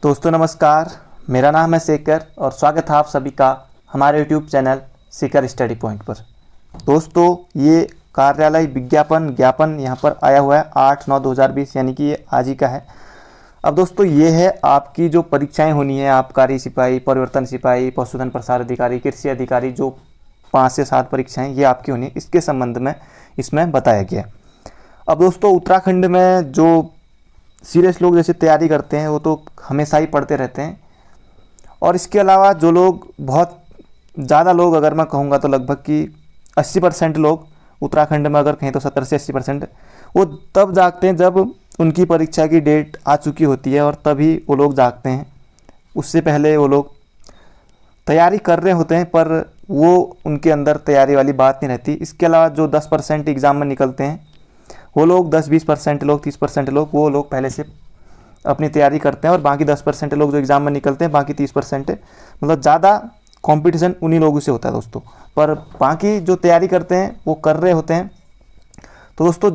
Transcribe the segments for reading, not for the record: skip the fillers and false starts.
दोस्तों नमस्कार, मेरा नाम है शेखर और स्वागत है आप सभी का हमारे YouTube channel Shekhar study point पर। दोस्तों ये कार्यालय विज्ञापन ज्ञापन यहाँ पर आया हुआ है 8/9/2020 यानी कि ये आज ही का है। अब दोस्तों ये है आपकी जो परीक्षाएं होनी है, आबकारी सिपाही, परिवर्तन सिपाही, पशुधन प्रसार अधिकारी, कृषि अधिकारी, जो 5 से 7 परीक्षाएं ये आपकी होनी है, इसके संबंध में इसमें बताया गया। अब दोस्तों उत्तराखंड में जो सीरियस लोग जैसे तैयारी करते हैं वो तो हमेशा ही पढ़ते रहते हैं, और इसके अलावा जो लोग बहुत ज़्यादा लोग, अगर मैं कहूँगा तो लगभग कि 80% लोग उत्तराखंड में अगर कहें तो 70 से 80% वो तब जागते हैं जब उनकी परीक्षा की डेट आ चुकी होती है, और तभी वो लोग जागते हैं। उससे पहले वो लोग तैयारी कर रहे होते हैं पर वो उनके अंदर तैयारी वाली बात नहीं रहती। इसके अलावा जो 10% एग्ज़ाम में निकलते हैं वो लोग 10-20% लोग, 30% लोग, वो लोग पहले से अपनी तैयारी करते हैं, और बाकी 10% लोग जो एग्ज़ाम में निकलते हैं, बाकी 30% मतलब ज़्यादा कंपटीशन उन्हीं लोगों से होता है दोस्तों। पर बाकी जो तैयारी करते हैं वो कर रहे होते हैं। तो दोस्तों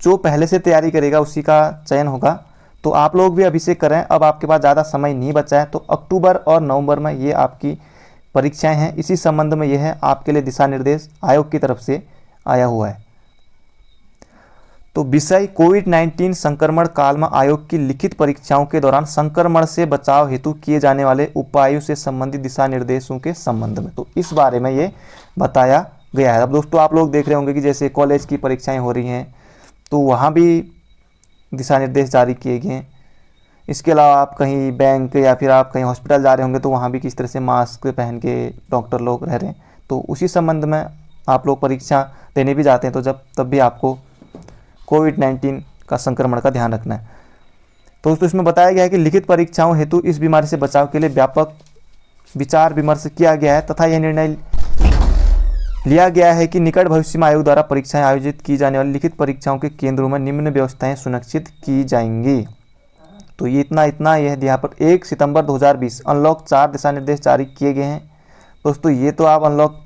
जो पहले से तैयारी करेगा उसी का चयन होगा, तो आप लोग भी अभी से करें। अब आपके पास ज़्यादा समय नहीं बचा है, तो अक्टूबर और नवंबर में ये आपकी परीक्षाएँ हैं। इसी संबंध में यह है आपके लिए दिशा निर्देश आयोग की तरफ से आया हुआ है। तो विषय कोविड-19 संक्रमण काल में आयोग की लिखित परीक्षाओं के दौरान संक्रमण से बचाव हेतु किए जाने वाले उपायों से संबंधित दिशा निर्देशों के संबंध में, तो इस बारे में ये बताया गया है। अब दोस्तों आप लोग देख रहे होंगे कि जैसे कॉलेज की परीक्षाएं हो रही हैं तो वहाँ भी दिशा निर्देश जारी किए गए हैं। इसके अलावा आप कहीं बैंक या फिर आप कहीं हॉस्पिटल जा रहे होंगे तो वहाँ भी किस तरह से मास्क पहन के डॉक्टर लोग रह रहे हैं, तो उसी संबंध में आप लोग परीक्षा देने भी जाते हैं तो तब भी आपको कोविड-19 का संक्रमण का ध्यान रखना है। तो दोस्तों इसमें बताया गया है कि लिखित परीक्षाओं हेतु इस बीमारी से बचाव के लिए व्यापक विचार विमर्श किया गया है तथा यह निर्णय लिया गया है कि निकट भविष्य में आयोग द्वारा परीक्षाएं आयोजित की जाने वाली लिखित परीक्षाओं के केंद्रों में निम्न व्यवस्थाएं सुनिश्चित की जाएंगी। तो ये इतना यह यहाँ पर 1 सितंबर 2020 अनलॉक 4 दिशा निर्देश जारी किए गए हैं। दोस्तों ये तो आप अनलॉक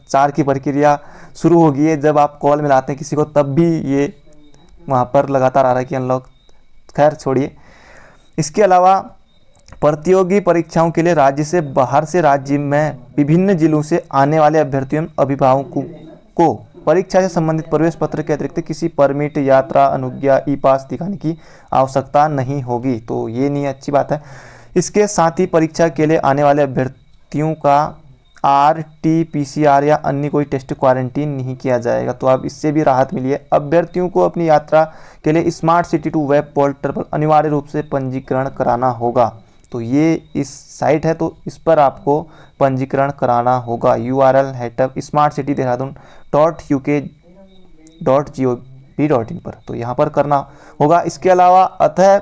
4 की प्रक्रिया शुरू होगी है जब आप कॉल मिलाते हैं किसी को, तब भी ये वहाँ पर लगातार आ रहा है कि अनलॉक। खैर छोड़िए। इसके अलावा प्रतियोगी परीक्षाओं के लिए राज्य से बाहर से राज्य में विभिन्न जिलों से आने वाले अभ्यर्थियों अभिभावकों को परीक्षा से संबंधित प्रवेश पत्र के अतिरिक्त किसी परमिट, यात्रा अनुज्ञा, ई पास दिखाने की आवश्यकता नहीं होगी। तो ये नहीं अच्छी बात है। इसके साथ ही परीक्षा के लिए आने वाले अभ्यर्थियों का RT-PCR या अन्य कोई टेस्ट क्वारंटीन नहीं किया जाएगा। तो अब इससे भी राहत मिली है। अभ्यर्थियों को अपनी यात्रा के लिए smart city two web portal पर अनिवार्य रूप से पंजीकरण कराना होगा। तो ये इस साइट है तो इस पर आपको पंजीकरण कराना होगा। URL है smartcitydehrradun.uk.gov.in पर, तो यहाँ पर करना होगा। इसके अलावा अतः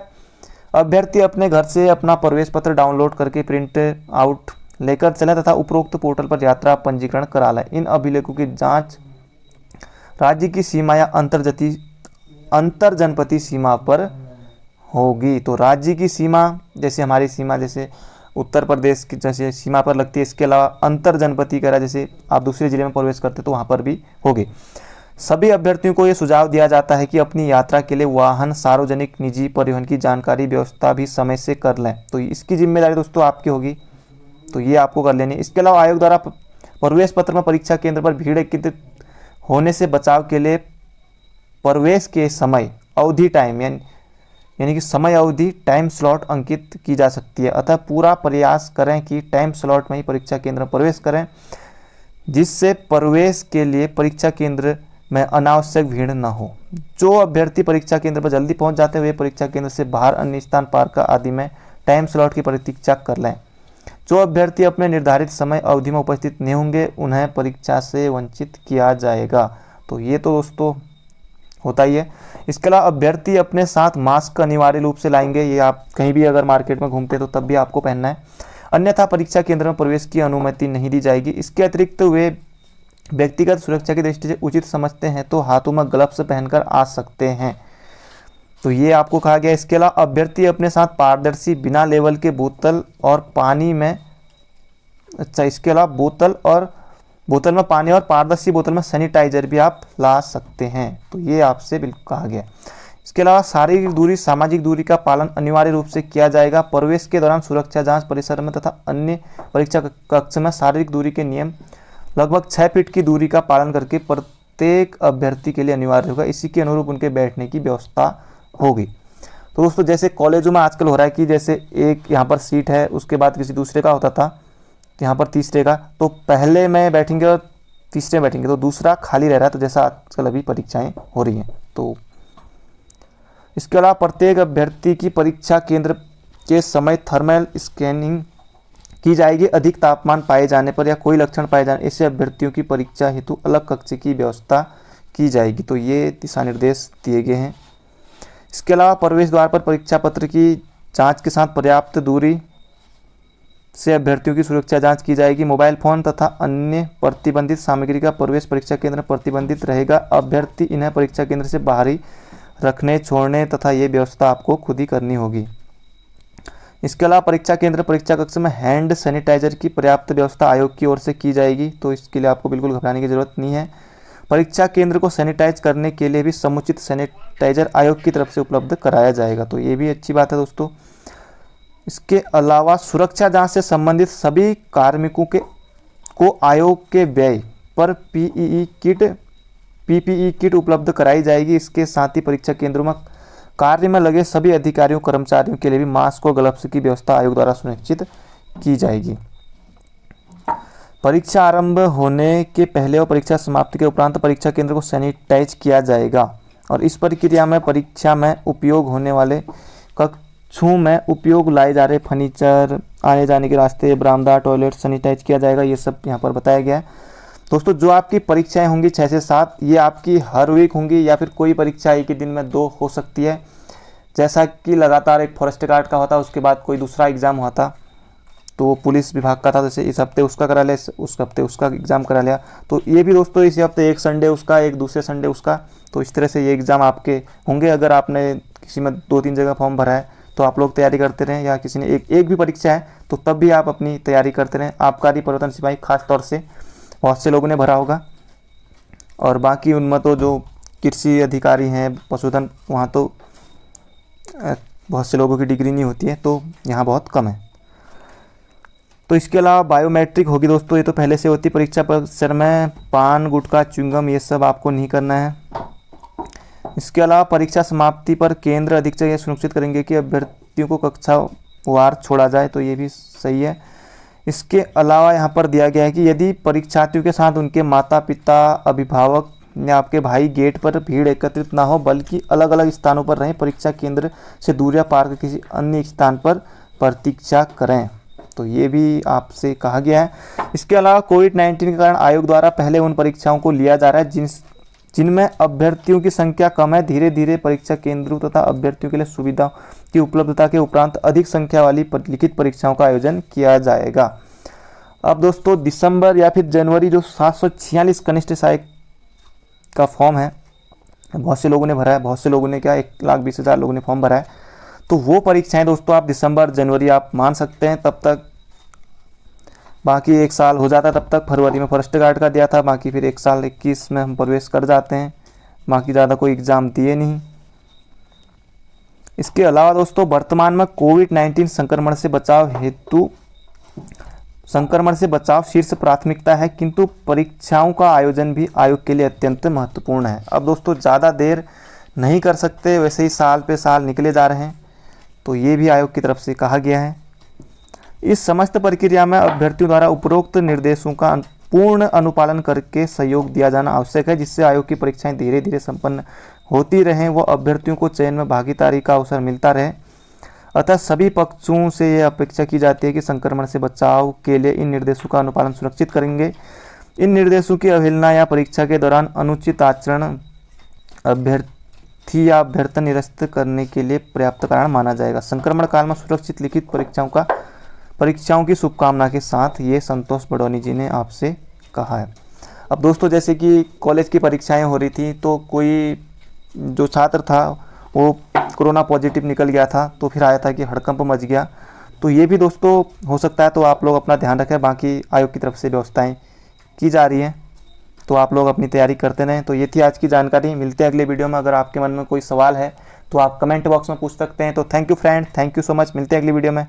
अभ्यर्थी अपने घर से अपना प्रवेश पत्र डाउनलोड करके प्रिंट आउट लेकर चलें तथा उपरोक्त पोर्टल पर यात्रा पंजीकरण करा लें। इन अभिलेखों की जांच राज्य की सीमा या अंतर जनपदीय सीमा पर होगी। तो राज्य की सीमा जैसे हमारी सीमा जैसे उत्तर प्रदेश की जैसे सीमा पर लगती है, इसके अलावा अंतर जनपदीय करा जैसे आप दूसरे जिले में प्रवेश करते तो वहाँ पर भी होगी। सभी अभ्यर्थियों को ये सुझाव दिया जाता है कि अपनी यात्रा के लिए वाहन, सार्वजनिक निजी परिवहन की जानकारी व्यवस्था भी समय से कर लें। तो इसकी जिम्मेदारी दोस्तों आपकी होगी, तो ये आपको कर लेनी है। इसके अलावा आयोग द्वारा प्रवेश पत्र में परीक्षा केंद्र पर भीड़ एकत्रित होने से बचाव के लिए प्रवेश के समय अवधि यानी कि समय अवधि टाइम स्लॉट अंकित की जा सकती है। अतः पूरा प्रयास करें कि टाइम स्लॉट में ही परीक्षा केंद्र में प्रवेश करें, जिससे प्रवेश के लिए परीक्षा केंद्र में अनावश्यक भीड़ न हो। जो अभ्यर्थी परीक्षा केंद्र पर जल्दी पहुंच जाते हैं वे परीक्षा केंद्र से बाहर अन्य स्थान पार्क आदि में टाइम स्लॉट की प्रतीक्षा कर लें। जो अभ्यर्थी अपने निर्धारित समय अवधि में उपस्थित नहीं होंगे उन्हें परीक्षा से वंचित किया जाएगा। तो ये तो दोस्तों होता ही है। इसके अलावा अभ्यर्थी अपने साथ मास्क अनिवार्य रूप से लाएंगे। ये आप कहीं भी अगर मार्केट में घूमते तो तब भी आपको पहनना है, अन्यथा परीक्षा केंद्र में प्रवेश की अनुमति नहीं दी जाएगी। इसके अतिरिक्त वे व्यक्तिगत सुरक्षा की दृष्टि से उचित समझते हैं तो हाथों में ग्लव्स पहनकर आ सकते हैं। तो ये आपको कहा गया। इसके अलावा अभ्यर्थी अपने साथ पारदर्शी बिना लेवल के बोतल और पानी में इसके अलावा बोतल में पानी और पारदर्शी बोतल में सैनिटाइजर भी आप ला सकते हैं। तो ये आपसे बिल्कुल कहा गया। इसके अलावा शारीरिक दूरी, सामाजिक दूरी का पालन अनिवार्य रूप से किया जाएगा। प्रवेश के दौरान सुरक्षा जांच परिसर में तथा अन्य परीक्षा कक्ष में शारीरिक दूरी के नियम लगभग 6 फीट की दूरी का पालन करके प्रत्येक अभ्यर्थी के लिए अनिवार्य होगा। इसी के अनुरूप उनके बैठने की व्यवस्था होगी। तो दोस्तों जैसे कॉलेजों में आजकल हो रहा है कि जैसे एक यहाँ पर सीट है, उसके बाद किसी दूसरे का होता था, तो यहाँ पर तीसरे का, तो पहले में बैठेंगे और तीसरे बैठेंगे, तो दूसरा खाली रह रहा है। तो जैसा आजकल अभी परीक्षाएं हो रही हैं, तो इसके अलावा प्रत्येक अभ्यर्थी की परीक्षा केंद्र के समय थर्मल स्कैनिंग की जाएगी। अधिक तापमान पाए जाने पर या कोई लक्षण पाए जाने ऐसे अभ्यर्थियों की परीक्षा हेतु अलग कक्ष की व्यवस्था की जाएगी। तो ये दिशा निर्देश दिए गए हैं। इसके अलावा प्रवेश द्वार पर परीक्षा पत्र की जांच के साथ पर्याप्त दूरी से अभ्यर्थियों की सुरक्षा जांच की जाएगी। मोबाइल फोन तथा अन्य प्रतिबंधित सामग्री का प्रवेश परीक्षा केंद्र में प्रतिबंधित रहेगा। अभ्यर्थी इन्हें परीक्षा केंद्र से बाहर ही रखने, छोड़ने तथा ये व्यवस्था आपको खुद ही करनी होगी। इसके अलावा परीक्षा केंद्र, परीक्षा कक्ष में हैंड सैनिटाइजर की पर्याप्त व्यवस्था आयोग की ओर से की जाएगी। तो इसके लिए आपको बिल्कुल घबराने की जरूरत नहीं है। परीक्षा केंद्र को सैनिटाइज करने के लिए भी समुचित सैनिटाइजर आयोग की तरफ से उपलब्ध कराया जाएगा। तो ये भी अच्छी बात है दोस्तों। इसके अलावा सुरक्षा जांच से संबंधित सभी कार्मिकों को आयोग के व्यय पर पीपीई किट उपलब्ध कराई जाएगी। इसके साथ ही परीक्षा केंद्रों में कार्य में लगे सभी अधिकारियों, कर्मचारियों के लिए भी मास्क और ग्लव्स की व्यवस्था आयोग द्वारा सुनिश्चित की जाएगी। परीक्षा आरंभ होने के पहले और परीक्षा समाप्ति के उपरांत परीक्षा केंद्र को सैनिटाइज किया जाएगा और इस प्रक्रिया में परीक्षा में उपयोग होने वाले कक्षों में उपयोग लाए जा रहे फर्नीचर, आने जाने के रास्ते, बरामदा, टॉयलेट सैनिटाइज किया जाएगा। ये सब यहाँ पर बताया गया है। दोस्तों जो आपकी परीक्षाएं होंगी 6 से 7, ये आपकी हर वीक होंगी या फिर कोई परीक्षा एक ही दिन में 2 हो सकती है। जैसा कि लगातार एक फॉरेस्ट गार्ड का होता, उसके बाद कोई दूसरा एग्ज़ाम होता, तो वो पुलिस विभाग का था, जैसे इस हफ्ते उसका करा लिया, उस हफ्ते उसका एग्ज़ाम करा लिया। तो ये भी दोस्तों इस हफ्ते एक संडे उसका, एक दूसरे संडे उसका, तो इस तरह से ये एग्ज़ाम आपके होंगे। अगर आपने किसी में 2-3 जगह फॉर्म भरा है तो आप लोग तैयारी करते रहें, या किसी ने एक भी परीक्षा है तो तब भी आप अपनी तैयारी करते रहें। आबकारी परिवर्तन सिपाही खास तौर से बहुत से लोगों ने भरा होगा, और बाकी उनमें तो जो कृषि अधिकारी हैं, पशुधन, वहाँ तो बहुत से लोगों की डिग्री नहीं होती है, तो यहाँ बहुत कम है। तो इसके अलावा बायोमेट्रिक होगी दोस्तों, ये तो पहले से होती परीक्षा परिसर में। पान, गुटखा, च्युइंगम ये सब आपको नहीं करना है। इसके अलावा परीक्षा समाप्ति पर केंद्र अधीक्षक ये सुनिश्चित करेंगे कि अभ्यर्थियों को कक्षावार छोड़ा जाए, तो ये भी सही है। इसके अलावा यहाँ पर दिया गया है कि यदि परीक्षार्थियों के साथ उनके माता पिता, अभिभावक या आपके भाई गेट पर भीड़ एकत्रित ना हो, बल्कि अलग अलग स्थानों पर रहें। परीक्षा केंद्र से दूरियां पार कर किसी अन्य स्थान पर प्रतीक्षा करें, तो ये भी आपसे कहा गया है। इसके अलावा कोविड-19 के कारण आयोग द्वारा पहले उन परीक्षाओं को लिया जा रहा है जिनमें अभ्यर्थियों की संख्या कम है। धीरे धीरे परीक्षा केंद्रों तथा अभ्यर्थियों के लिए सुविधाओं की उपलब्धता के उपरांत अधिक संख्या वाली लिखित परीक्षाओं का आयोजन किया जाएगा। अब दोस्तों दिसंबर या फिर जनवरी जो 746 कनिष्ठ सहायक का फॉर्म है, बहुत से लोगों ने भरा है, बहुत से लोगों ने क्या 1,20,000 लोगों ने फॉर्म भरा है, तो वो परीक्षाएं दोस्तों आप दिसंबर जनवरी आप मान सकते हैं। तब तक बाकी 1 साल हो जाता है, तब तक फरवरी में फॉरेस्ट गार्ड का दिया था, बाकी फिर 1 साल 21 में हम प्रवेश कर जाते हैं, बाकी ज़्यादा कोई एग्ज़ाम दिए नहीं। इसके अलावा दोस्तों वर्तमान में कोविड-19 संक्रमण से बचाव शीर्ष प्राथमिकता है, किंतु परीक्षाओं का आयोजन भी आयोग के लिए अत्यंत महत्वपूर्ण है। अब दोस्तों ज़्यादा देर नहीं कर सकते, वैसे ही साल पे साल निकले जा रहे हैं, तो ये भी आयोग की तरफ से कहा गया है। इस समस्त प्रक्रिया में अभ्यर्थियों द्वारा उपरोक्त निर्देशों का पूर्ण अनुपालन करके सहयोग दिया जाना आवश्यक है, जिससे आयोग की परीक्षाएं धीरे धीरे संपन्न होती रहें, वो अभ्यर्थियों को चयन में भागीदारी का अवसर मिलता रहे। अतः सभी पक्षों से यह अपेक्षा की जाती है कि संक्रमण से बचाव के लिए इन निर्देशों का अनुपालन सुनिश्चित करेंगे। इन निर्देशों की अवहेलना या परीक्षा के दौरान अनुचित आचरण अभ्यर्थी या अभ्यर्थन निरस्त करने के लिए पर्याप्त कारण माना जाएगा। संक्रमण काल में सुरक्षित लिखित परीक्षाओं की शुभकामना के साथ ये संतोष बडोनी जी ने आपसे कहा है। अब दोस्तों जैसे कि कॉलेज की परीक्षाएं हो रही थी, तो कोई जो छात्र था वो कोरोना पॉजिटिव निकल गया था, तो फिर आया था कि हड़कंप मच गया। तो ये भी दोस्तों हो सकता है, तो आप लोग अपना ध्यान रखें। बाकी आयोग की तरफ से व्यवस्थाएं की जा रही हैं, तो आप लोग अपनी तैयारी करते रहें। तो ये थी आज की जानकारी। मिलते हैं अगले वीडियो में। अगर आपके मन में कोई सवाल है तो आप कमेंट बॉक्स में पूछ सकते हैं। तो thank you friend, thank you so much, मिलते हैं अगली वीडियो में।